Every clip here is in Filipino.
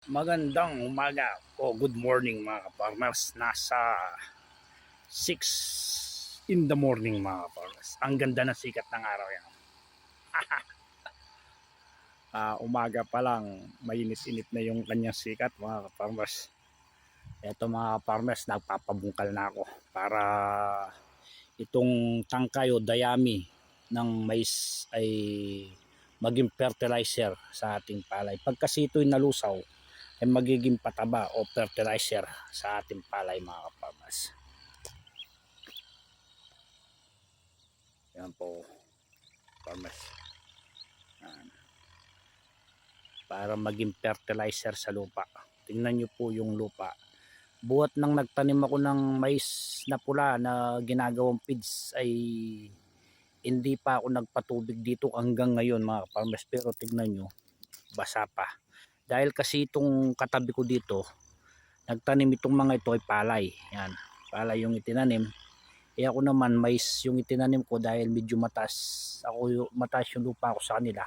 Magandang umaga o good morning mga kaparmers. Nasa 6 in the morning mga kaparmers. Ang ganda ng sikat ng araw yan. Umaga pa lang, mainit-init na yung kanyang sikat mga kaparmers. Eto mga kaparmers, nagpapabungkal na ako para itong tangkay o dayami ng mais ay maging fertilizer sa ating palay. Pag kasi ito'y nalusaw, ay magiging pataba o fertilizer sa ating palay mga kaparmers. Yan po, farmers. Yan. Para maging fertilizer sa lupa. Tingnan nyo po yung lupa. Buhat nang nagtanim ako ng mais na pula na ginagawang feeds ay hindi pa ako nagpatubig dito hanggang ngayon mga farmers. Pero tingnan nyo, basa pa. Dahil kasi itong katabi ko dito, nagtanim itong mga ito ay palay. Yan, palay yung itinanim. Eh ako naman mais yung itinanim ko dahil medyo mataas yung lupa ko sa kanila.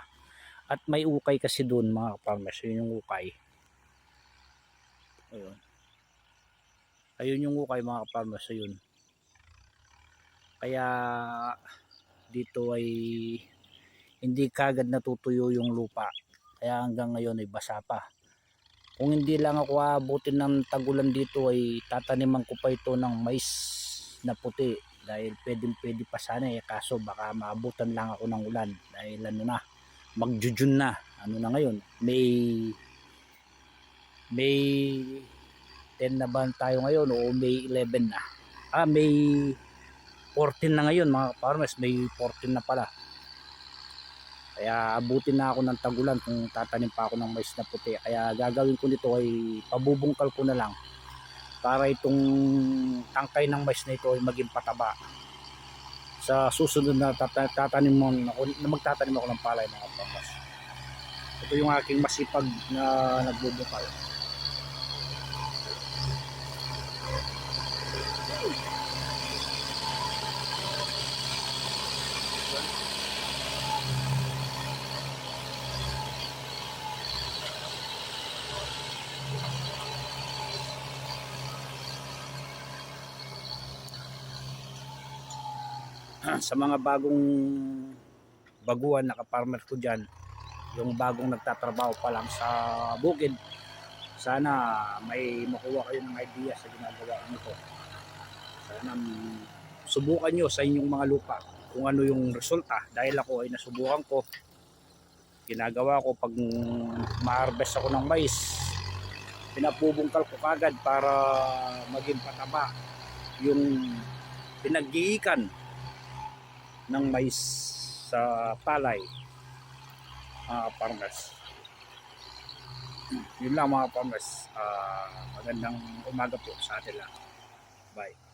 At may ukay kasi doon mga farmers, yun yung ukay. Ayun. Ayun yung ukay mga farmers, ayun. Kaya dito ay hindi kagad natutuyo yung lupa. Kaya hanggang ngayon ay basa pa. Kung hindi lang ako abutin ng tagulan dito ay tataniman ko pa ito ng mais na puti dahil pwede pa sana kaso baka maabutan lang ako ng ulan dahil ano na, magjujun na, ano na ngayon, May 10 na ba tayo ngayon o May 11 na, May 14 na ngayon mga farmers, May 14 na pala. Kaya abutin na ako ng tagulan kung tatanim pa ako ng mais na puti. Kaya gagawin ko nito ay pabubungkal ko na lang para itong tangkay ng mais na ito ay maging pataba. Sa susunod na magtatanim ako ng palay mga farmers. Ito yung aking masipag na nagbubungkal. Sa mga bagong baguhan na kaparmer ko dyan, yung bagong nagtatrabaho pa lang sa bukid, sana may makuha kayo ng idea sa ginagawa nito. Sana subukan nyo sa inyong mga lupa kung ano yung resulta, dahil ako ay nasubukan ko, ginagawa ko pag ma-harvest ako ng mais, pinapubungkal ko kagad para maging pataba yung pinag-iikan ng mais sa palay farmers. Yun lang mga farmers. Magandang umaga po sa atin lang. Bye.